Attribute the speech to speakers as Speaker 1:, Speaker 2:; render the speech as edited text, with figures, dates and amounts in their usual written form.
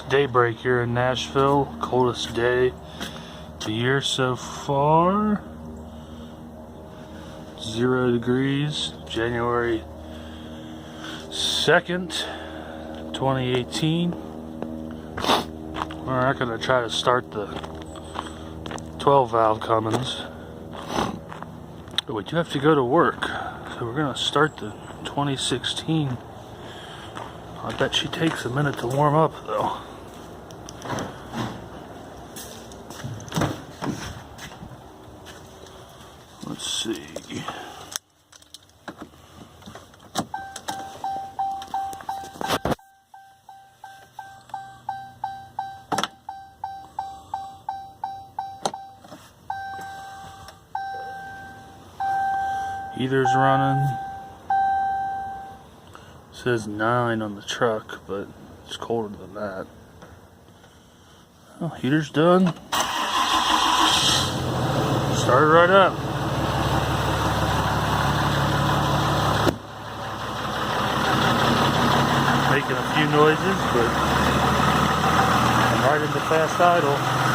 Speaker 1: Daybreak here in Nashville. Coldest day of the year so far. 0 degrees. January 2nd, 2018. We're not going to try to start the 12 valve Cummins, but we do have to go to work. So we're going to start the 2016. I bet she takes a minute to warm up though. Let's see. Heater's running. It says 9 on the truck, but it's colder than that. Oh, heater's done. Started right up. Making a few noises, but I'm right into fast idle.